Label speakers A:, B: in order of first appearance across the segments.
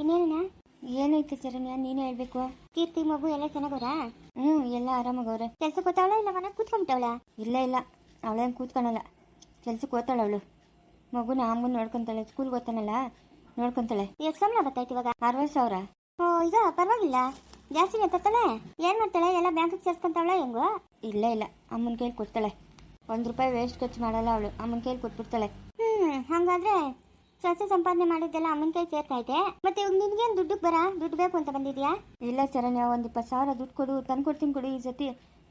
A: ಇನ್ನೇನ
B: ಏನೈತೆ ಚರಣ್ಯ, ನೀನೇ ಹೇಳ್ಬೇಕು.
A: ಕೀರ್ತಿ ಮಗು ಎಲ್ಲ ಚೆನ್ನಾಗವ್ರಾ?
B: ಎಲ್ಲ ಆರಾಮಾಗವ್ರೆ.
A: ಕೆಲ್ಸಕ್ಕೆ ಹೋಗ್ತಾವಳ ಇಲ್ಲ ಮನೆ ಕೂತ್ಕೊಂಬಿಟ್ಟವಳ?
B: ಇಲ್ಲ ಅವಳೇನು ಕೂತ್ಕೊಳಲ್ಲ, ಕೆಲ್ಸಕ್ಕೆ ಹೋಗ್ತಾಳೆ ಅವಳು. ಮಗುನ ಅಮ್ಮನ ನೋಡ್ಕೊತಾಳೆ, ಸ್ಕೂಲ್ಗೆ ಓದ್ತಾನಲ್ಲ ನೋಡ್ಕೊತಾಳೆ.
A: ಎಷ್ಟು ಸಂಬಳ ಬರ್ತೈತಿ ಇವಾಗ?
B: 60,000.
A: ಓ ಈಗ ಪರವಾಗಿಲ್ಲ, ಜಾಸ್ತಿನೇ ತರ್ತಾಳೆ. ಏನ್ ಮಾಡ್ತಾಳೆ, ಎಲ್ಲ ಬ್ಯಾಂಕಿಗೆ ಸೇರ್ಸ್ಕೊಂತಾವಳ ಹೆಂಗು?
B: ಇಲ್ಲ ಅಮ್ಮನ ಕೈಲಿ ಕೊಡ್ತಾಳೆ. ₹1 ವೇಸ್ಟ್ ಖರ್ಚು ಮಾಡಲ್ಲ ಅವಳು, ಅಮ್ಮನ ಕೈಲಿ ಕೊಟ್ಬಿಡ್ತಾಳೆ.
A: ಹಂಗಾದ್ರೆ ಸ್ವಚ್ಛ ಸಂಪಾದನೆ ಮಾಡಿದ್ದೆಲ್ಲ ಅಮ್ಮನ ಕೈ ಸೇರ್ತಾಯ್ತೆ. ಮತ್ತೆ ಇವಾಗ ನಿನ್ಗೇನು ದುಡ್ಡು ಬೇಕು ಅಂತ ಬಂದಿದ್ಯಾ?
B: ಇಲ್ಲ ಚರಣ್ಯ, ಒಂದು 20,000 ದುಡ್ಡು ಕೊಡು, ತಂದ್ಕೊಡ್ತೀನಿ ಕೊಡು. ಈ ಸತಿ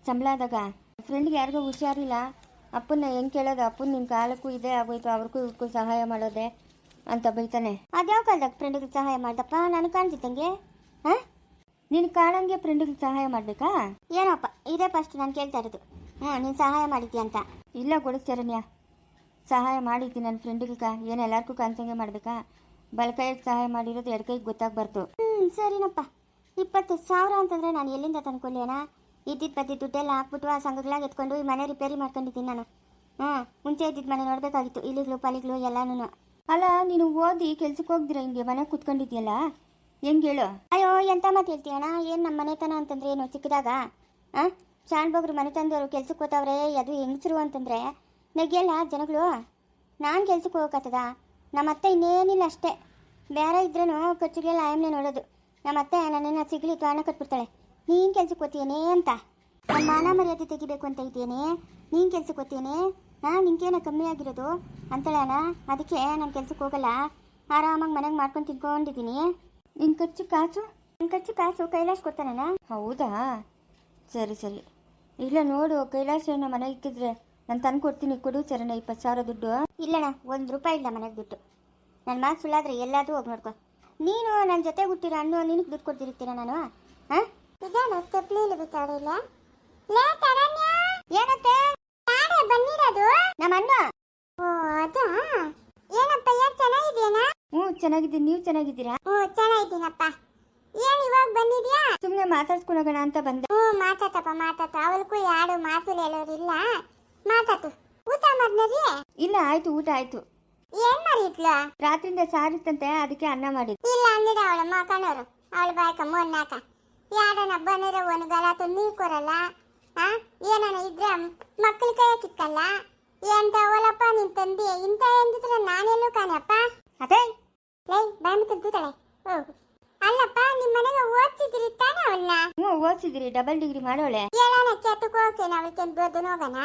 B: ಸಂಬಳ ಆದಾಗ ಫ್ರೆಂಡ್ಗೆ ಯಾರಿಗೂ ಹುಷಾರಿಲ್ಲ, ಅಪ್ಪನ ಹೆಂಗೆ ಕೇಳೋದು, ಅಪ್ಪನ ನಿನ್ನ ಕಾಲಕ್ಕೂ ಇದೇ ಆಗೋಯ್ತು, ಅವ್ರಿಗೂ ಇವ್ರಿಗೂ ಸಹಾಯ ಮಾಡೋದೆ ಅಂತ ಬೈತಾನೆ.
A: ಅದ್ಯಾವ ಕಾಲದಾಗ ಫ್ರೆಂಡಿಗೆ ಸಹಾಯ ಮಾಡ್ದಪ್ಪ? ನನಗೆ ಕಾಣ್ತಿದ್ದಂಗೆ.
B: ನೀನು ಕಾಣಂಗೆ ಫ್ರೆಂಡಿಗೆ ಸಹಾಯ ಮಾಡಬೇಕಾ?
A: ಏನಪ್ಪ ಇದೇ ಫಸ್ಟ್ ನಾನು ಕೇಳ್ತಾ ಇರೋದು. ನೀನು ಸಹಾಯ ಮಾಡಿದ್ಯಾ ಅಂತ.
B: ಇಲ್ಲ ಕೊಡು ಚರಣ್ಯ, ಸಹಾಯ ಮಾಡಿದ್ದೀನಿ ನನ್ನ ಫ್ರೆಂಡಿಗೆ. ಏನು ಎಲ್ಲರಿಗೂ ಕಾಣಿಸಂಗೆ ಮಾಡಬೇಕಾ? ಬಲಕೈಗೆ ಸಹಾಯ ಮಾಡಿರೋದು ಎಡಕೈಗೆ ಗೊತ್ತಾಗ್ಬಾರ್ದು.
A: ಸರಿನಪ್ಪ. 20,000 ಅಂತಂದರೆ ನಾನು ಎಲ್ಲಿಂದ ತಂದ್ಕೊಳ್ಳೇನಾ? ಇದ್ದಿದ್ದು ದುಡ್ಡೆಲ್ಲ ಹಾಕ್ಬಿಟ್ಟು ಆ ಸಂಘಗಳಾಗ ಎತ್ಕೊಂಡು ಈ ಮನೆ ರಿಪೇರಿ ಮಾಡ್ಕೊಂಡಿದ್ದೀನಿ ನಾನು. ಮುಂಚೆ ಇದ್ದಿದ್ದು ಮನೆ ನೋಡಬೇಕಾಗಿತ್ತು, ಇಲಿಗಳು ಪಲಿಗಳು ಎಲ್ಲಾನು.
B: ಅಲ್ಲ, ನೀನು ಓದಿ ಕೆಲ್ಸಕ್ಕೆ ಹೋಗ್ದಿರ ಹಿಂಗೆ ಮನೆ ಕೂತ್ಕೊಂಡಿದ್ಯಲ್ಲ, ಹೆಂಗೆ ಹೇಳು?
A: ಅಯ್ಯೋ ಎಂತ ಮಾತು ಹೇಳ್ತೀಯಣ್ಣ? ಏನು ನಮ್ಮ ಮನೆತನ ಅಂತಂದ್ರೆ ಏನು ಚಿಕ್ಕದಾಗ? ಶಾಣ್ಬೋಗ್ರು ಮನೆ ತಂದವರು ಕೆಲ್ಸಕ್ಕೆ ಹೋಗ್ತಾವ್ರೆ, ಅದು ಹೆಂಗಸರು ಅಂತಂದರೆ ನೆಗೆಲ್ಲ ಜನಗಳು. ನಾನು ಕೆಲ್ಸಕ್ಕೆ ಹೋಗಕ್ಕತ್ತದ? ನಮ್ಮ ಅತ್ತೆ ಇನ್ನೇನಿಲ್ಲ ಅಷ್ಟೇ, ಬೇರೆ ಇದ್ರೂ ಖರ್ಚಿಗೆಲ್ಲ ಆಯಮ್ನೆ ನೋಡೋದು. ನಮ್ಮ ಅತ್ತೆ ನನ್ನನ್ನು ಸಿಗಲಿ ಕಾರಣ ಕಟ್ಬಿಡ್ತಾಳೆ. ನೀನು ಕೆಲ್ಸಕ್ಕೆ ಹೋಗ್ತೀಯೇನೆ ಅಂತ, ನನ್ನ ಮಾನ ಮರ್ಯಾದೆ ತೆಗಿಬೇಕು ಅಂತ ಇದ್ದೇನೆ, ನೀನು ಕೆಲ್ಸಕ್ಕೆ ಹೋಗ್ತೀಯೇನೆ, ನಿನ್ಗೇನ ಕಮ್ಮಿ ಆಗಿರೋದು ಅಂತೇಳ ಅಣ್ಣ. ಅದಕ್ಕೆ ನಾನು ಕೆಲ್ಸಕ್ಕೆ ಹೋಗಲ್ಲ, ಆರಾಮಾಗಿ ಮನೆಗೆ ಮಾಡ್ಕೊಂಡು ತಿನ್ಕೊಂಡಿದ್ದೀನಿ.
B: ನಿನ್ನ ಖರ್ಚು
A: ಕಾಸು ಕೈಲಾಶ್ ಕೊಡ್ತಾನಣ್ಣ.
B: ಹೌದಾ, ಸರಿ. ಇಲ್ಲ ನೋಡು, ಕೈಲಾಶನ ಮನೆಗೆ ಇಕ್ಕಿದ್ರೆ ನಾನು ತಂದು ಕೊಡ್ತೀನಿ, ಕೊಡು ಚರಣ್ಯ 20,000 ದುಡ್ಡು.
A: ಇಲ್ಲಣ್ಣ, ₹1 ಇಲ್ಲ ಮನೆಗೆ ದುಡ್ಡು. ನನ್ನ ಮಾತು ಸುಳ್ಳಾದ್ರೆ ಎಲ್ಲಾದರೂ ಹೋಗಿ ನೋಡ್ಕೊ. ನೀನು ನನ್ನ ಜೊತೆ ಹುಟ್ಟಿರೋ ಹಣ್ಣು, ನಿನಗೆ ದುಡ್ಡು ಕೊಡ್ತಿರ್ತೀನ ನಾನು? ಇದೇನು ತೆಪ್ಲಿಲಿ ಬಿತ್ತಾಡಿಲ್ಲ? ಏನತ್ತೆ ಬಂದಿರೋದು ನಮ್ಮ ಅಣ್ಣ? ಓ ಅದಾ, ಏನಪ್ಪ ಚೆನ್ನಾಗಿದ್ಯಾನ?
B: ಚೆನ್ನಾಗಿದ್ದೀನಿ, ನೀವು ಚೆನ್ನಾಗಿದ್ದೀರಾ?
A: ಚೆನ್ನಾಗಿದ್ದೀನಪ್ಪ. ಏನು ಇವಾಗ ಬಂದಿದ್ಯಾ?
B: ಸುಮ್ಮನೆ ಮಾತಾಡ್ಸ್ಕೊಳೋಣ ಅಂತ ಬಂದೆ.
A: ಮಾತಾತ ಅವಳಕ್ಕೂ ಯಾರು ಮಾತು ಹೇಳೋರಿಲ್ಲ, ಮಾತಾತು. ಊಟ ಮಾಡ್ನರಿ?
B: ಇಲ್ಲ, ಆಯ್ತು, ಊಟ ಆಯ್ತು.
A: ಏನ್ ಮಾಡಿದ್ಲ?
B: ರಾತ್ರಿಯಿಂದ ಸಾರಿತ್ತಂತೆ, ಅದಕ್ಕೆ ಅನ್ನ ಮಾಡಿದ್ದು.
A: ಇಲ್ಲ ಅಂದಿರ ಅವಳ ಮಕನವರು, ಅವಳ ಬಾಯ್ಕ ಮೊನ್ನಾಕ ಯಾರನ ಬನ್ನಿರ ಒಂದು ಗಲಾತು ನೀರು ಕೊರಲ್ಲ. ಏನನ ಇದ್ರೆ ಮಕ್ಕಳ ಕೈ ಕಿಕ್ಕಲ್ಲ. ಎಂತ ಅವಲಪ್ಪ ನಿನ್ ತಂದೆ ಇಂತ ಎಂದಿದ್ರೆ ನಾನೆಲ್ಲೂ ಕಾಣಪ್ಪ. ಅದೇ ಲೈ ಬಾಯ್ ಮುತ್ತಾಳೆ. ಅಲ್ಲಪ್ಪ, ನಿಮ್ಮ ಮನೆಗೆ ಓದ್ಸಿದ್ರಿ ತಾನೆ ಅವಳನ್ನ?
B: ಓದ್ಸಿದ್ರಿ, ಡಬಲ್ ಡಿಗ್ರಿ ಮಾಡೋಳೆ.
A: ಎಲ್ಲಾನ ಕೆತ್ತಕ್ಕೆ ಹೋಗ್ತೇನೆ, ಅವಳಿಗೆ ಬೋದನ್ ಹೋಗೋಣ.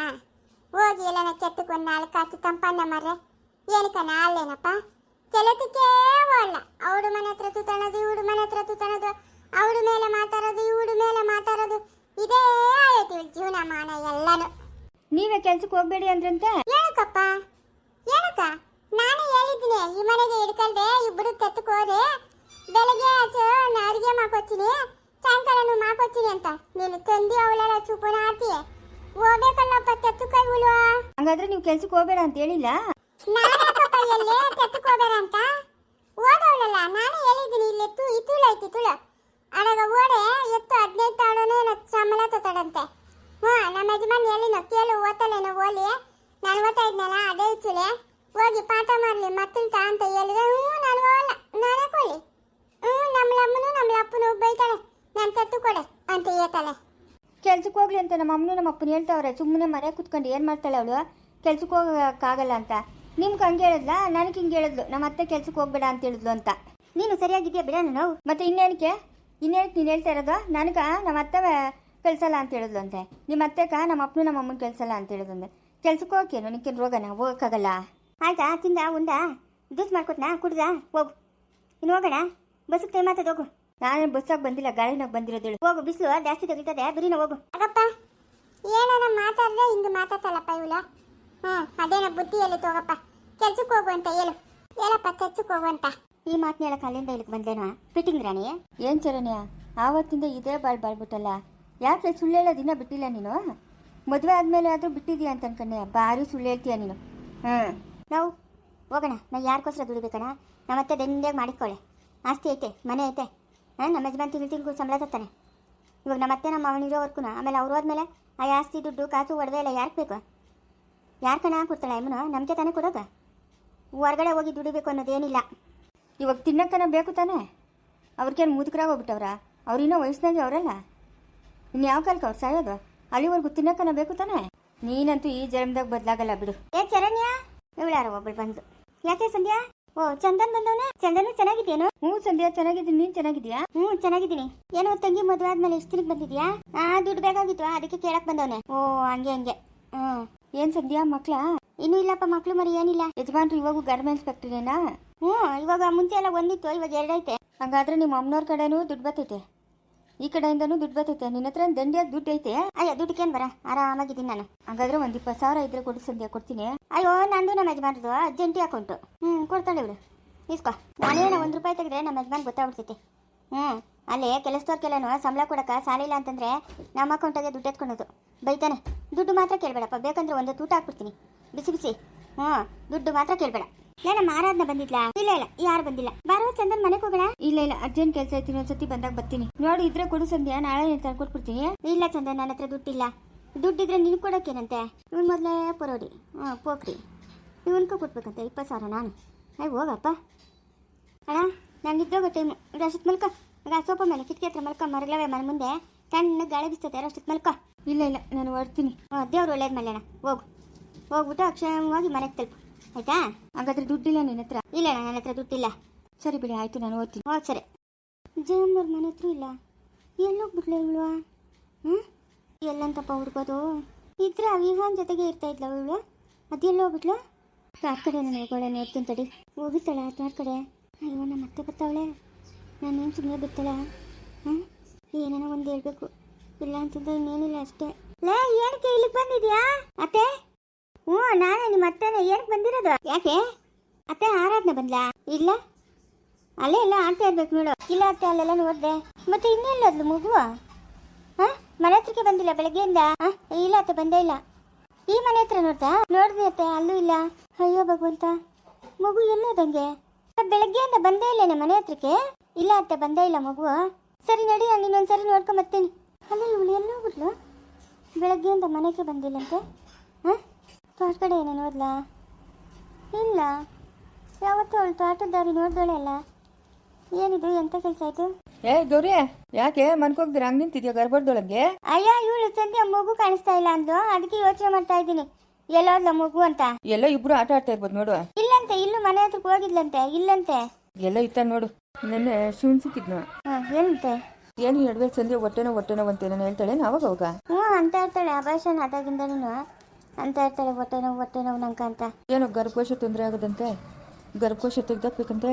A: ಹೋಗಿ ಎಲ್ಲಾನ ಕೆತ್ತಕ್ಕೆ ಒಂದು 4 ಕಾಸು ತಂಪನ್ನ ಮರ್ರೆ. ಏನಕ್ಕನ ಅಲ್ಲೇನಪ್ಪ, ಕೆಲಸಕ್ಕೆ ಹೋಗಲ್ಲ. ಅವಳು ಮನೆ ಹತ್ರ ತೂತಣದು, ಇವಳು ಮನೆ ಹತ್ರ ತೂತಣದು, ಅವಳು ಮೇಲೆ ಮಾತಾಡೋದು, ಇವಳು ಮೇಲೆ ಮಾತಾಡೋದು, ಇದೇ ಆಯ್ತು ಇವಳು ಜೀವನಮಾನ ಎಲ್ಲಾನು.
B: ನೀವೇ ಕೆಲ್ಸಕ್ಕೆ ಹೋಗ್ಬೇಡಿ ಅಂದ್ರಂತೆ.
A: ಏನಕ್ಕಪ್ಪ? ಏನಕ್ಕ? ನಾನೇ ಹೇಳಿದ್ದೀನಿ ಈ ಮನೆಗೆ ಹಿಡ್ಕಲ್ದೆ ಇಬ್ಬರು ಕೆತ್ತಕ್ಕೆ ಹೋದೆ, ಬೆಳಗ್ಗೆ ಅಡುಗೆ ಮಾಡ್ಕೊತೀನಿ, ಸಾಯಂಕಾಲನು ಮಾಡ್ಕೊತೀನಿ ಅಂತ. ನೀನು ತಂದಿ ಅವಳೆಲ್ಲ ಚುಪ್ಪನ ಆತಿ ಹೋಗ್ಬೇಕಲ್ಲಪ್ಪ ಕೆತ್ತಕ್ಕೆ ಹುಳು.
B: ಹಂಗಾದ್ರೆ ನೀವು ಕೆಲ್ಸಕ್ಕೆ ಹೋಗ್ಬೇಡ ಅಂತ ಹೇಳಿಲ್ಲ?
A: ನಾನಪ್ಪ ಎಲ್ಲಿ ಕೆತ್ತಕ್ಕೆ ಹೋಗ್ಬೇಡ ಅಂತ ಓದವಳಲ್ಲ, ನಾನೇ ಹೇಳಿದ್ದೀನಿ. ಇಲ್ಲಿ ತುಳು ಐತಿ, ತುಳು ಅಡಗ ಓಡೆ ಎತ್ತು 15 ತಾಡೋನು ಸಂಬಳ ತಡಂತೆ. ನಮ್ಮ ಯಜಮಾನ್ ಎಲ್ಲಿನ ಕೇಳು ಓದ್ತಲೇನೋ ಓಲಿ, ನಾನು ಓದ್ತಾ ಇದ್ನಲ್ಲ ಅದೇ ಇಚ್ಚುಲೆ ಹೋಗಿ ಪಾಠ ಮಾಡಲಿ ಮತ್ತಂತ ಅಂತ ಹೇಳಿದ್ರೆ ನಾನು ಹೋಗಲ್ಲ, ನಾನೇ ಕೊಡಿ. ನಮ್ಮ ಅಪ್ಪನು ಬೈತಾಳೆ, ನಾನು ತೆತ್ತು ಕೊಡೆ ಅಂತ ಹೇಳ್ತಾಳೆ.
B: ಕೆಲ್ಸಕ್ಕೆ ಹೋಗ್ಲಿ ಅಂತ ನಮ್ಮ ಅಮ್ಮನೂ ನಮ್ಮ ಅಪ್ಪನ ಹೇಳ್ತಾವ್ರೆ. ಸುಮ್ಮನೆ ಮನೆ ಕುತ್ಕೊಂಡು ಏನು ಮಾಡ್ತಾಳೆ ಅವಳು, ಕೆಲ್ಸಕ್ಕೆ ಹೋಗೋಕ್ಕಾಗಲ್ಲ ಅಂತ. ನಿಮ್ಗೆ ಹಂಗೆ ಹೇಳಿದ್ಲ, ನನಗೆ ಹಿಂಗೆ ಹೇಳಿದ್ಲು, ನಮ್ಮ ಅತ್ತೆ ಕೆಲ್ಸಕ್ಕೆ ಹೋಗ್ಬೇಡ ಅಂತ ಹೇಳಿದ್ಲು ಅಂತ.
A: ನೀನು ಸರಿಯಾಗಿದ್ಯಾ ಬಿಡ ನಾವು.
B: ಮತ್ತೆ ಇನ್ನೇನಕ್ಕೆ ನೀನು ಹೇಳ್ತಾ ಇರೋದು? ನನಗೆ ನಮ್ಮ ಅತ್ತೆ ಕಳ್ಸಲ್ಲ ಅಂತ ಹೇಳಿದ್ಲು ಅಂತೆ, ನಿಮ್ಮ ಅತ್ತೆಕ ನಮ್ಮ ಅಪ್ಪನು ನಮ್ಮ ಅಮ್ಮನ ಕಳ್ಸಲ್ಲ ಅಂತ ಹೇಳಿದ್ಲು. ಕೆಲ್ಸಕ್ಕೆ ಹೋಗೇನು ನಿನಗೆ ರೋಗನ, ಹೋಗೋಕ್ಕಾಗಲ್ಲ.
A: ಆಯ್ತಾ, ತಿಂದ ಉಂಡ ಜ್ಯೂಸ್ ಮಾಡ್ಕೊಟ್ನಾ, ಕುಡ್ದ? ಹೋಗು ಇನ್ನು ಹೋಗೋಣ, ಬಸ್ಸಿಗೆ ಟೈಮ್ ಆಗ್ತದೆ, ಹೋಗು.
B: ನಾನು ಬಸ್ಸಾಗಿ ಬಂದಿಲ್ಲ, ಗಾಡಿನಾಗ ಬಂದಿರೋದು.
A: ಹೋಗು, ಬಿಸಿಲು ಜಾಸ್ತಿ ತೆಗಿತದೆ, ಬಿರಿನ ಹೋಗು. ಆಗಪ್ಪ ಏನಾನ ಮಾತಾಡಿದ್ರೆ ಹಿಂಗೆ ಮಾತಾಡ್ತಲ್ಲಪ್ಪ ಇವಳ. ಅದೇನ ಬುದ್ಧಿಯಲ್ಲಿ ತಗೋಪ್ಪ, ಕೆಲ್ಸಕ್ಕೆ ಹೋಗು ಅಂತ ಹೇಳಪ್ಪ, ಕೆಲ್ಸಕ್ಕೆ ಹೋಗು ಅಂತ. ಈ ಮಾತನ್ನ ಹೇಳಕ್ಕೆ ಅಲ್ಲಿಂದ ಇಲ್ಲಿಗೆ ಬಂದೇನೋ ಫಿಟ್ಟಿಂಗ್ ರಾಣಿ.
B: ಏನು ಚರಣ್ಯ, ಆವತ್ತಿಂದ ಇದೇ ಬಾಳ್ಬಿಟ್ಟಲ್ಲ, ಯಾಕೆ ಸುಳ್ಳು ಹೇಳೋದಿನ ಬಿಟ್ಟಿಲ್ಲ ನೀನು? ಮದುವೆ ಆದಮೇಲೆ ಆದರೂ ಬಿಟ್ಟಿದ್ಯಾ ಅಂತ ಅನ್ಕೊಂಡೆ, ಭಾರಿ ಸುಳ್ಳು ಹೇಳ್ತೀಯ ನೀನು.
A: ನಾವು ಹೋಗೋಣ, ನಾವು ಯಾರಿಗೋಸ್ಕರ ದುಡಿಬೇಕಣ್ಣ? ನಮ್ಮ ಅತ್ತೆ ದಂಡಿಯಾಗಿ ಮಾಡಿಕೊಳ್ಳೆ, ಆಸ್ತಿ ಐತೆ, ಮನೆ ಐತೆ. ನಮ್ಮ ಯಜಮಾನ್ ತಿಂಗಳು ಸಂಬಳ ತರ್ತಾನೆ. ಇವಾಗ ನಮ್ಮ ಅತ್ತೆ ನಮ್ಮ ಅವನಿರೋವರ್ಗೂ, ಆಮೇಲೆ ಅವ್ರು ಹೋದ್ಮೇಲೆ ಆ ಆಸ್ತಿ ದುಡ್ಡು ಕಾಸು ಒಡವೆ ಎಲ್ಲ ಯಾಕೆ ಬೇಕು? ಯಾರು ಕಣ ಕೊಡ್ತಾಳೆ ಅಮ್ಮನು? ನಮಗೆ ತಾನೇ ಕೊಡೋದು. ಹೊರಗಡೆ ಹೋಗಿ ದುಡಿಬೇಕು ಅನ್ನೋದೇನಿಲ್ಲ.
B: ಇವಾಗ ತಿನ್ನಕ್ಕನ ಬೇಕು ತಾನೆ, ಅವ್ರಿಗೇನು ಮುದುಕರಾಗಿ ಹೋಗ್ಬಿಟ್ಟವ್ರ ಅವ್ರು ಇನ್ನೂ ವಯಸ್ಸಿನಾಗೆ ಅವರಲ್ಲ. ಇನ್ನು ಯಾವ ಕಾಲಕ್ಕೆ ಅವ್ರು ಸಾಯೋದು? ಅಲ್ಲಿವರೆಗೂ ತಿನ್ನಕ್ಕನ ಬೇಕು ತಾನೆ. ನೀನಂತೂ ಈ ಜನ್ಮದಾಗ ಬದಲಾಗಲ್ಲ ಬಿಡು.
A: ಏ ಚರಣ್ಯ, ಇವಳಾರ ಒಬ್ಬಳು ಬಂದು. ಯಾಕೆ ಸಂಧ್ಯಾ? ಓ ಚಂದನ್ ಬಂದವನ. ಚಂದನು ಚೆನ್ನಾಗಿದ್ಯೇನು?
B: ಹ್ಞೂ ಸಂಧ್ಯಾ ಚೆನ್ನಾಗಿದ್ದೀನಿ. ನೀನು ಚೆನ್ನಾಗಿದ್ಯಾ?
A: ಹ್ಞೂ ಚೆನ್ನಾಗಿದ್ದೀನಿ. ಏನೋ ತಂಗಿ ಮದುವೆ ಆದ್ಮೇಲೆ ಎಷ್ಟು ದಿನಕ್ಕೆ ಬಂದಿದ್ಯಾ? ದುಡ್ಡು ಬೇಕಾಗಿತ್ತು, ಅದಕ್ಕೆ ಕೇಳಕ್ ಬಂದವನೆ. ಓ ಹಂಗೆ ಹಂಗೆ.
B: ಏನು ಸಂಧ್ಯಾ ಮಕ್ಳ?
A: ಇನ್ನೂ ಇಲ್ಲಪ್ಪ, ಮಕ್ಳು ಮರಿ ಏನಿಲ್ಲ.
B: ಯಜಮಾನ್ರು ಇವಾಗೂ ಗಾರ್ಮೆಂಟ್ಸ್ ಫ್ಯಾಕ್ಟ್ರಿನೇನಾ?
A: ಹ್ಞೂ, ಇವಾಗ ಮುಂಚೆ ಎಲ್ಲ ಒಂದಿತ್ತು, ಇವಾಗ ಎರಡೈತೆ.
B: ಹಂಗಾದ್ರೆ ನಿಮ್ಮ ಅಮ್ಮನವ್ರ ಕಡೆನೂ ದುಡ್ಡು ಬರ್ತೈತೆ, ಈ ಕಡೆಯಿಂದನೂ ದುಡ್ಡು ಬರ್ತೈತೆ. ನಿನ್ನ ಹತ್ರ ದಂಡಿಯಾಗಿ ದುಡ್ಡು ಐತೆ?
A: ಅಯ್ಯೋ ದುಡ್ಡಕ್ಕೇನು ಬರ, ಆರಾಮಾಗಿದ್ದೀನಿ ನಾನು.
B: ಹಾಗಾದ್ರೆ ಒಂದು 20,000 ಇದ್ರೆ ಕೊಡು ಸಂಧ್ಯಾ, ಕೊಡ್ತೀನಿ.
A: ಅಯ್ಯೋ ನಂದು ನಮ್ಮ ಯಜಮಾನ್ರದು ಜಂಟಿ ಅಕೌಂಟು. ಕೊಡ್ತಾಳೆ ಇವಳು, ಇಸ್ಕೋ. ನಾನೇನೋ 1 ರೂಪಾಯಿ ತೆಗೆದ್ರೆ ನಮ್ಮ ಯಜಮಾನ್ ಗೊತ್ತಾಗ್ಬಿಡ್ತೈತಿ. ಅಲ್ಲಿ ಕೆಲಸದವ್ರಿಗೆಲ್ಲನೂ ಸಂಬಳ ಕೊಡಕ್ಕೆ ಸಾಲಿಲ್ಲ ಅಂತಂದ್ರೆ ನಮ್ಮ ಅಕೌಂಟಾಗೆ ದುಡ್ಡು ಎತ್ಕೊಳೋದು. ಬೈತಾನೆ. ದುಡ್ಡು ಮಾತ್ರ ಕೇಳಬೇಡಪ್ಪ, ಬೇಕಂದ್ರೆ ಒಂದು ತೂಟ ಹಾಕ್ಬಿಡ್ತೀನಿ ಬಿಸಿ ಬಿಸಿ. ದುಡ್ಡು ಮಾತ್ರ ಕೇಳಬೇಡ. ನಮ್ಮ ಆರಾಧನೆ ಬಂದಿದ್ಲಾ? ಇಲ್ಲ ಇಲ್ಲ, ಯಾರು ಬಂದಿಲ್ಲ. ಬಾರೋ ಚಂದನ್, ಮನೆಗೆ ಹೋಗೋಣ.
B: ಇಲ್ಲ ಇಲ್ಲ, ಅರ್ಜೆಂಟ್ ಕೆಲಸ ಐತಿ, ಒಂದ್ಸತಿ ಬಂದಾಗ ಬರ್ತೀನಿ. ನೋಡಿ ಇದ್ರೆ ಕೊಡು ಸಂಧ್ಯಾ, ನಾಳೆ ನೀನು ತಂದ್ಕೊಟ್ಬಿಡ್ತೀನಿ.
A: ಇಲ್ಲ ಚಂದನ್, ನನ್ನ ಹತ್ರ ದುಡ್ಡಿಲ್ಲ. ದುಡ್ಡಿದ್ರೆ ನಿನ್ ಕೊಡೋಕ್ಕೇನಂತೆ? ಇವನ್ ಮೊದಲೇ ಪರೋಡಿ, ಪೋಕ್ರಿ. ಇವನ್ಕೂ ಕೊಟ್ಬೇಕಂತೆ 20,000 ನಾನು. ಹೋಗಪ್ಪ ಅಣ್ಣ, ನಾನು ನಿದ್ದೋಗೋ ಟೈಮು. ಅಷ್ಟೊತ್ತು ಮಲ್ಕ. ಸೋಫಾ ಮೇಲೆ ಕಿಟಕಿ ಹತ್ರ ಮಲ್ಕ, ಮರಗಳವೆ ಮನೆ ಮುಂದೆ ತಣ್ಣ ಗಾಳಿ ಬಿಸ್ತೈತೆ, ಅಷ್ಟೊತ್ತು ಮಲ್ಕ.
B: ಇಲ್ಲ ಇಲ್ಲ, ನಾನು ಹೊರ್ತೀನಿ.
A: ದೇವ್ರು ಒಳ್ಳೇದು ಮೇಲೆ ಅಣ್ಣ. ಹೋಗ್ಬಿಟ್ಟು ಅಕ್ಷಯವಾಗಿ ಮನೆಗೆ ತಲುಪು, ಆಯ್ತಾ?
B: ಹಾಗಾದ್ರೆ ದುಡ್ಡಿಲ್ಲ ನಿನ್ನ ಹತ್ರ?
A: ಇಲ್ಲ ಅಣ್ಣ, ನನ್ನ ಹತ್ರ ದುಡ್ಡಿಲ್ಲ.
B: ಸರಿ ಬಿಡಿ, ಆಯ್ತು, ನಾನು ಓದ್ತೀನಿ.
A: ಸರಿ. ಜಯಮ್ಮವ್ರ ಮನೆ ಹತ್ರ ಇಲ್ಲ. ಎಲ್ಲೋಗ್ಬಿಟ್ಲೆ ಇವಳು? ಎಲ್ಲಂತಪ್ಪ ಹುಡ್ಕೋದು? ಇದ್ರೆ ವಿಹಾನ್ ಜೊತೆಗೆ ಇರ್ತಾ ಇದ್ಲ ಇವಳು. ಅದೆಲ್ಲ ಹೋಗ್ಬಿಟ್ಲು? ಆಟ ಕಡೆ ನಾನು ಹೋಗೋಳೆ, ನೋಡ್ತೀನಿ ತಡಿ. ಹೋಗಿತ್ತಾಳೆ ಆಟ ಕಡೆ. ಅಯ್ಯೋ, ನಮ್ಮ ಮತ್ತೆ ಬರ್ತಾವಳೆ. ನಾನೇನು ಸುಮ್ಮನೆ ಬಿಡ್ತಾಳೆ? ಏನೇನೋ ಒಂದು ಹೇಳ್ಬೇಕು. ಇಲ್ಲ ಅಂತಂದ್ರೆ ಇನ್ನೇನಿಲ್ಲ ಅಷ್ಟೇ. ಲೇ, ಏನಕ್ಕೆ ಇಲ್ಲಿಗೆ ಬಂದಿದ್ಯಾ ಅತ್ತೆ? ನಾನೇ ನಿಮ್ಮ ಅತ್ತೆನ. ಏನಕ್ಕೆ ಬಂದಿರೋದು? ಯಾಕೆ ಅತ್ತೆ? ಆರಾಧನೆ ಬಂದ್ಲಾ? ಇಲ್ಲ, ಅಲ್ಲೇ ಎಲ್ಲ ಆಡ್ತಾ ಇರ್ಬೇಕು ನೋಡು. ಇಲ್ಲ ಅತ್ತೆ, ಅಲ್ಲೆಲ್ಲ ನೋಡ್ದೆ. ಮತ್ತೆ ಇನ್ನೆಲ್ಲದ್ಲು ಮಗು? ಮನೆ ಹತ್ರಕ್ಕೆ ಬಂದಿಲ್ಲ ಬೆಳಗ್ಗೆಯಿಂದ? ಇಲ್ಲ ಅತ್ತೆ, ಬಂದೇ ಇಲ್ಲ. ಈ ಮನೆ ಹತ್ರ ನೋಡ್ದೆ ಅತ್ತೆ, ಅಲ್ಲೂ ಇಲ್ಲ. ಅಯ್ಯೋ ಭಗವಂತ, ಮಗು ಎಲ್ಲೋದಂಗೆ? ಬೆಳಗ್ಗೆಯಿಂದ ಬಂದೇ ಇಲ್ಲ ಮನೆ ಹತ್ರಕ್ಕೆ? ಇಲ್ಲ ಅತ್ತೆ, ಬಂದೇ ಇಲ್ಲ ಮಗು. ಸರಿ ನಡಿ, ನಾನು ಇನ್ನೊಂದ್ಸರಿ ನೋಡ್ಕೊಂಬರ್ತೀನಿ. ಅಲ್ಲ, ಇವಳು ಎಲ್ಲೋಗ್ಬಿಟ್ಲು? ಬೆಳಗ್ಗೆಯಿಂದ ಮನೆಗೆ ಬಂದಿಲ್ಲಂತೆ. ತೋಟ ಕಡೆ ಏನೋ ನೋಡ್ಲಾ? ಇಲ್ಲ, ಯಾವತ್ತೂ ಅವಳು ತೋಟದ ದಾರಿ ನೋಡ್ದೋಳೆ ಅಲ್ಲ. ಏನಿದು, ಎಂತ ಕೆಲಸ ಆಯ್ತು?
B: ಏ ಗೌರಿ, ಯಾಕೆ ಮನ್ಕೋಗ್ದಿರ ಹಂಗೆ ನಿಂತಿದ್ಯಾ ಗರ್ಭದೊಳಗೆ?
A: ಅಯ್ಯ, ಇವಳು ಸಂಧ್ಯಾ ಮಗು ಕಾಣಿಸ್ತಾ ಇಲ್ಲ ಅಂದ್ಲು, ಅದಕ್ಕೆ ಯೋಚನೆ ಮಾಡ್ತಾ ಇದ್ದೀನಿ ಎಲ್ಲೋದ್ಲ ಮಗು ಅಂತ.
B: ಎಲ್ಲ ಇಬ್ರು ಆಟ ಆಡ್ತಾ ಇರ್ಬೋದು ನೋಡು.
A: ಇಲ್ಲಂತೆ, ಇಲ್ಲೂ ಮನೆ ಹತ್ರಕ್ಕೆ ಹೋಗಿದ್ಲಂತೆ. ಇಲ್ಲಂತೆ,
B: ಎಲ್ಲ ಇತ್ತ ನೋಡು. ನೆನ್ನೆ ಶಿವನ್ ಸಿಕ್ಕಿದ್ನು.
A: ಏನಂತೆ?
B: ಏನು ಎಡವೆ ಸಂಧ್ಯಾ ಹೊಟ್ಟೆನೋ ಅಂತೆ ನಾನು ಹೇಳ್ತಾಳೆ ಅವಾಗ ಅವಾಗ.
A: ಅಂತ ಇರ್ತಾಳೆ. ಅಭಾಷಣ ಅದಾಗಿಂದನೂ ಅಂತ ಇರ್ತಾಳೆ, ಹೊಟ್ಟೆ ನೋವು ನಂಕ ಅಂತ.
B: ಏನೋ ಗರ್ಭಕೋಶ ತೊಂದರೆ ಆಗೋದಂತೆ, ಗರ್ಭಕೋಶ ತೆಗ್ದಾಕ್ಬೇಕಂತೆ.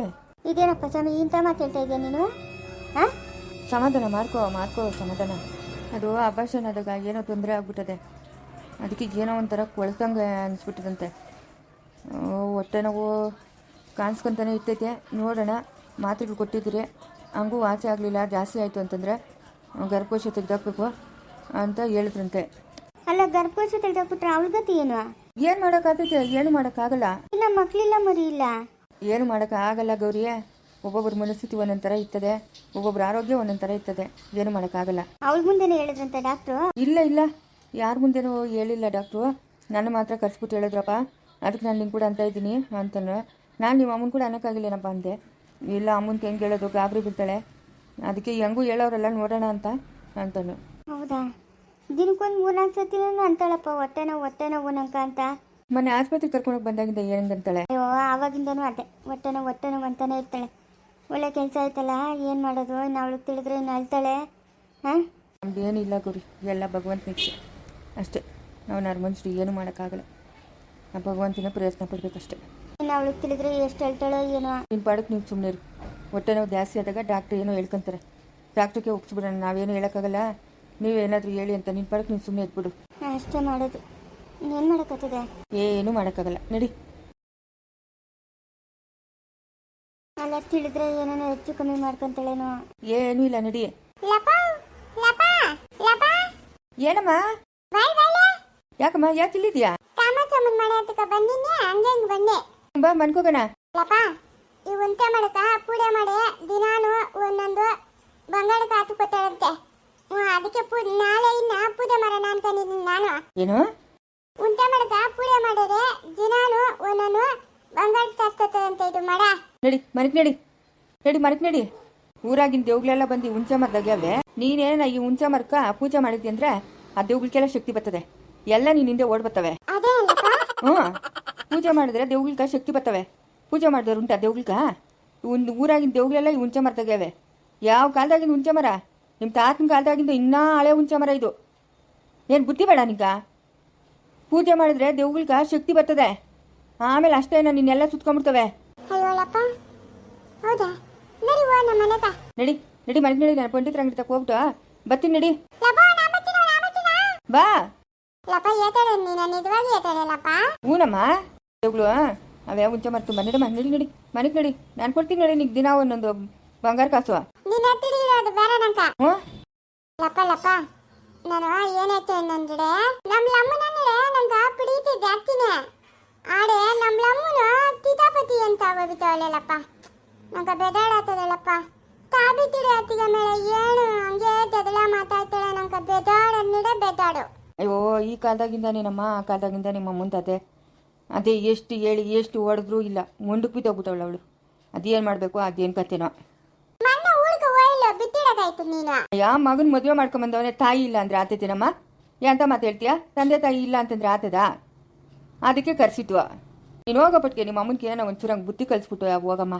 A: ಇದೇನಪ್ಪ ಸ್ವಾಮಿ, ಇಂಥ ಮಾತು ಹೇಳ್ತಾ ಇದೆಯಾ ನೀನು?
B: ಸಮಾಧಾನ ಮಾಡ್ಕೋ ಸಮಾಧಾನ. ಅದು ಅಭಾಷಣ ಆದಾಗ ಏನೋ ತೊಂದರೆ ಆಗ್ಬಿಟ್ಟದೆ, ಅದಕ್ಕೆ ಏನೋ ಒಂಥರ ಕೊಳ್ತಂಗೆ ಅನಿಸ್ಬಿಟ್ಟದಂತೆ. ಹೊಟ್ಟೆ ನೋವು ಕಾಣಿಸ್ಕೊಂತಾನೆ ಇರ್ತೈತೆ. ನೋಡೋಣ, ಮಾತ್ರೆಗಳು ಕೊಟ್ಟಿದ್ದೀರಿ, ಹಂಗೂ ವಾಸಿ ಆಗಲಿಲ್ಲ, ಜಾಸ್ತಿ ಆಯಿತು ಅಂತಂದರೆ ಗರ್ಭಕೋಶ ತೆಗ್ದಾಕ್ಬೇಕು ಅಂತ ಹೇಳಿದ್ರಂತೆ.
A: ಅಲ್ಲ, ಗರ್ಭಕೋಶ ತೆಗೆದಾಕ್ಬಿಟ್ರೆ ಅವಳ ಗತಿ ಏನು?
B: ಏನು ಮಾಡೋಕ್ಕಾಗ್ತೈತೆ? ಏನು ಮಾಡೋಕ್ಕಾಗಲ್ಲ.
A: ಇಲ್ಲ, ಮಕ್ಕಳಿಲ್ಲ, ಮರಿ ಇಲ್ಲ.
B: ಏನು ಮಾಡೋಕ್ಕಾಗಲ್ಲ ಗೌರಿಯೇ. ಒಬ್ಬೊಬ್ಬರ ಮನಸ್ಥಿತಿ ಒಂದೊಂದು ಥರ ಇರ್ತದೆ, ಒಬ್ಬೊಬ್ಬರ ಆರೋಗ್ಯ ಒಂದೊಂದು ಥರ ಇರ್ತದೆ. ಏನು ಮಾಡೋಕ್ಕಾಗಲ್ಲ.
A: ಅವಳ ಮುಂದೆನೇ ಹೇಳಿದ್ರಂತೆ ಡಾಕ್ಟ್ರು?
B: ಇಲ್ಲ, ಯಾರ ಮುಂದೆನೂ ಹೇಳಿಲ್ಲ ಡಾಕ್ಟ್ರು. ನನ್ನ ಮಾತ್ರ ಕರ್ಸ್ಬಿಟ್ಟು ಹೇಳಿದ್ರಪ್ಪ. ಅದಕ್ಕೆ ನಾನು ನಿಂಗೆ ಕೂಡ ಅಂತ ಇದ್ದೀನಿ ಅಂತಂದ್ರೆ, ನಾನು ನಿಮ್ಮ ಅಮ್ಮನ ಕೂಡ ಅನ್ನೋಕ್ಕಾಗಿಲ್ಲೇನಪ್ಪ ಅಂದೆ. ಇಲ್ಲ, ಅಮ್ಮನ ಹೆಂಗೆ ಹೇಳೋದು, ಗಾಬರಿ ಬಿಡ್ತಾಳೆ, ಅದಕ್ಕೆ ಹೆಂಗೂ ಹೇಳೋರೆಲ್ಲ ನೋಡೋಣ ಅಂತಂದು.
A: ಹೌದಾ? ದಿನಕ್ಕೊಂದು 3-4 ಸತಿ ಅಂತಾಳಪ್ಪ, ಹೊಟ್ಟೆ ನೋವು ನಂಕ ಅಂತ.
B: ಮೊನ್ನೆ ಆಸ್ಪತ್ರೆಗೆ ಕರ್ಕೊಂಡೋಗಿ ಬಂದಾಗಿಂದ ಏನಂತಾಳೆ?
A: ಅಯ್ಯೋ, ಆವಾಗಿಂದನೂ ಅದೇ ಹೊಟ್ಟೆ ನೋವು ಅಂತಾನೆ ಇರ್ತಾಳೆ. ಒಳ್ಳೆ ಕೆಲಸ ಆಯ್ತಲ್ಲ, ಏನು ಮಾಡೋದು? ಇನ್ನು ಅವಳು ತಿಳಿದ್ರೆ ಇನ್ನು ಅಳ್ತಾಳೆ.
B: ನಮ್ದು ಏನಿಲ್ಲ ಗುರಿ, ಎಲ್ಲ ಭಗವಂತನ ಇಚ್ಛೆ ಅಷ್ಟೇ. ನಾವು ಮನುಷ್ಯರು ಏನು ಮಾಡೋಕ್ಕಾಗಲ್ಲ, ಆ ಭಗವಂತನ ಪ್ರಯತ್ನ ಪಡಬೇಕಷ್ಟೇ.
A: ಇನ್ನು ಅವಳು ತಿಳಿದ್ರೆ ಎಷ್ಟು ಅಳ್ತಾಳೋ ಏನೋ.
B: ನಿನ್ನ ಪಾಡಕ್ಕೆ ನೀವು ಸುಮ್ಮನೆ ಇರು. ಹೊಟ್ಟೆ ನೋವು ಜಾಸ್ತಿ ಆದಾಗ ಡಾಕ್ಟ್ರ್ ಏನೋ ಹೇಳ್ಕೊಂತಾರೆ, ಡಾಕ್ಟ್ರಿಗೆ ಒಪ್ಸ್ಬಿಡೋಣ, ನಾವೇನು ಹೇಳೋಕ್ಕಾಗಲ್ಲ, ನೀವೇನಾದರೂ ಹೇಳಿ ಅಂತ. ನಿನ್ನ ಪಾಡಕ್ಕೆ ನೀವು ಸುಮ್ಮನೆ ಇದ್ಬಿಡು.
A: ಅಷ್ಟೇ ಮಾಡೋದು, ಇನ್ನೇನು ಮಾಡೋಕ್ಕತ್ತದೆ?
B: ಏನೂ ಮಾಡೋಕ್ಕಾಗಲ್ಲ, ನಡಿ.
A: ಅಲ್ಲ, ತಿಳಿದ್ರೆ ಏನೇನೋ ಹೆಚ್ಚು ಕಮ್ಮಿ ಮಾಡ್ಕೊಂತಾಳೇನೋ.
B: ಏನೂ ಇಲ್ಲ, ನಡಿ. ಏನಮ್ಮ? ಯಾಕಮ್ಮ, ಯಾಕೆ ಇಲ್ಲಿದ್ಯಾ? ಬಾ, ಮನ್ಕೋಗೋಣ.
A: ಈ ಉಂಟೆ ಮಾಡಕ ಪೂಜೆ ಮಾಡಿ ದಿನಾನು ಒಂದೊಂದು ಬಂಗಾಳಕ್ಕೆ ಹಾಕಿಕೊತಾಳಂತೆ. ಅದಕ್ಕೆ ನಾಳೆ ಇನ್ನ ಪೂಜೆ ಮಾಡೋಣ ಅನ್ಕೊಂಡಿದ್ದೀನಿ ನಾನು.
B: ಏನು?
A: ಉಂಟೆ ಮಾಡಕ ಪೂಜೆ ಮಾಡಿದ್ರೆ ದಿನಾನು ಒಂದೊಂದು ಬಂಗಾಳಕ್ಕೆ ಹಾಕ್ಕೊತಾಳಂತೆ. ಇದು ಮಾಡ.
B: ನಡಿ ಮನೆಗೆ ನಡಿ, ಮನೆಗೆ ನಡಿ.
C: ಊರಾಗಿನ ದೇವ್ಗಳೆಲ್ಲ ಬಂದು ಹುಂಚೆ ಮರದಾಗ್ಯಾವೆ. ನೀನೇನ ಈ ಹುಂಚೆ ಮರಕ್ಕ ಪೂಜೆ ಮಾಡಿದ್ದಿ ಅಂದ್ರೆ ಆ ದೇವ್ಗಳಿಗೆಲ್ಲ ಶಕ್ತಿ ಬರ್ತದೆ. ಎಲ್ಲ ನೀನ್ ಹಿಂದೆ ಓಡ್ ಬರ್ತವೆ.
A: ಅದೇ ಅಲ್ಲಪ್ಪ.
C: ಹ್ಞೂ, ಪೂಜೆ ಮಾಡಿದ್ರೆ ದೇವ್ಗಳ್ಗ ಶಕ್ತಿ ಬರ್ತವೆ. ಪೂಜೆ ಮಾಡಿದವ್ರು ಉಂಟಾ ದೇವ್ಗಳ್ಗ? ಒಂದು ಊರಾಗಿನ ದೇವ್ಗಳೆಲ್ಲ ಈ ಹುಂಚೆ ಮರದಾಗ್ಯಾವೆ. ಯಾವ ಕಾಲದಾಗಿಂದ ಹುಂಚೆ ಮರ? ನಿಮ್ಮ ತಾತನ ಕಾಲದಾಗಿಂದ ಇನ್ನೂ ಹಳೆ ಹುಂಚೆ ಮರ ಇದು. ಏನು ಬುದ್ಧಿ ಬೇಡ ನಿಂಗ? ಪೂಜೆ ಮಾಡಿದ್ರೆ ದೇವ್ಗಳ್ಗ ಶಕ್ತಿ ಬರ್ತದೆ. ಆಮೇಲೆ ಅಷ್ಟೇನ ನಿನ್ನೆಲ್ಲ ಸುತ್ಕೊಂಡ್ಬಿಡ್ತವೆ.
A: ಅಯ್ಯೋಲಪ್ಪ, ಹೌದಾ? ನಡಿ ಹೋಗೋಣ ನಮ್ಮ ಮನೆಗೆ.
C: ನಡಿ ನಡಿ, ಮನೆಗೆ ನಡಿ. ನಾನು ಪಂಡಿತರ ಅಂಗಡಿ ತಕ ಹೋಗ್ಬಿಟ್ಟು ಬರ್ತೀನಿ. ನಡಿ
A: ಲಪ್ಪ, ನಾ ಬರ್ತೀನಿ.
C: ಬಾ.
A: ಲಪ್ಪ ಏತಾಳೆ ನೀನು, ನಿಜವಾಗಿ ಏತಾಳೆಲ್ಲಪ್ಪ?
C: ಹೂನಮ್ಮ, ದೇವ್ಗಳು ಅವೇ ಹುಂಚೆ ಮರ ತುಂಬ. ನಡಿ ನಡಿ ನಡಿ, ಮನೆಗೆ ನಡಿ. ನಾನು ಕೊಡ್ತೀನಿ ನಡಿ ನಿಂಗೆ ದಿನ ಒಂದೊಂದು ಬಂಗಾರ ಕಾಸು.
A: ನೀನು ಎತ್ತಿಡಿರೋದು ಬೇರೆ ನಂಕ.
C: ಹ್ಞೂ
A: ಲಪ್ಪ, ನಾನು ಏನಾಯ್ತು ಅನ್ನಂದ್ರೆ ನಮ್ಮ ಲಮ್ಮನಂದ್ರೆ ನಂಗ ಪಿಡೀತಿದ್ದೆ ಅತ್ತಿನೇ. ಆಡೆ ನಮ್ಮ ಲಮ್ಮನ ತೀತಾಪತಿ ಅಂತ ಹೋಗ್ಬಿಟ್ಟವಳೆಲ್ಲಪ್ಪ. ನಂಗ ಬೆದಾಡತ್ತದಲ್ಲಪ್ಪ. ತಾಬಿತ್ತಿಡೆ ಅತ್ತಿಗೆ ಮೇಲೆ ಏನು ಹಂಗೆ ಜಗಳ ಮಾತಾಡ್ತಾಳೆ. ನಂಗ ಬೆದಾಡನ್ನಿಡೆ ಬೆದಾಡು.
C: ಅಯ್ಯೋ, ಈ ಕಾಲದಾಗಿಂದಾನೇನಮ್ಮ, ಆ ಕಾಲದಾಗಿಂದ ನಿಮ್ಮ ಮುಂತಾದೆ. ಅದೇ ಎಷ್ಟು ಹೇಳಿ ಎಷ್ಟು ಹೊಡೆದ್ರೂ ಇಲ್ಲ, ಮುಂದಕ್ಕೆ ಬಿದ್ದೋಗ್ಬಿಟ್ಟವಳು ಅವಳು. ಅದೇನು ಮಾಡಬೇಕು, ಅದೇನು ಕತೆನೋ.
A: ಮೊನ್ನೆ ಊರಿಗೆ ಹೋಯ್ಲು ಬಿತ್ತಿಡೋದಾಯ್ತು ನೀನು.
C: ಯಾ ಮಗನ ಮದುವೆ ಮಾಡ್ಕೊಂಬಂದವನೇ ತಾಯಿ ಇಲ್ಲ ಅಂದ್ರೆ ಆತೇನಮ್ಮ? ಎಂತ ಮಾತು ಹೇಳ್ತೀಯ? ತಂದೆ ತಾಯಿ ಇಲ್ಲ ಅಂತಂದ್ರೆ ಆತದ? ಅದಕ್ಕೆ ಕರ್ಸಿದ್ವ. ನೀನು ಹೋಗಪ್ಪಟ್ಗೆ ನಿಮ್ಮ ಅಮ್ಮನಿಗೆ ಏನೋ ಒಂಚೂರು ಹಂಗೆ ಬುದ್ಧಿ ಕಲಿಸ್ಬಿಟ್ಟು ಹೋಗಮ್ಮ.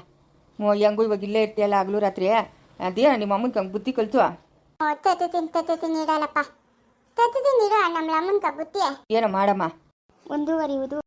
C: ಹೆಂಗೂ ಇವಾಗ ಇಲ್ಲೇ ಇರ್ತೀಯಲ್ಲ ಹಗಲು ರಾತ್ರಿ. ಅದೇ ನಿಮ್ಮ ಅಮ್ಮನಿಗೆ ಹಂಗೆ ಬುದ್ಧಿ ಕಲಿಸು.
A: ತತ್ತೀನಿ ಇಡಲ್ಲಪ್ಪ. ತತ್ತೀನಿ ಇಡು ನಮ್ಮ ಲಮ್ಮನ್ಕ ಬುತ್ತಿ.
C: ಏನೋ ಮಾಡಮ್ಮ.
B: ಮುಂದುವರಿಯುವುದು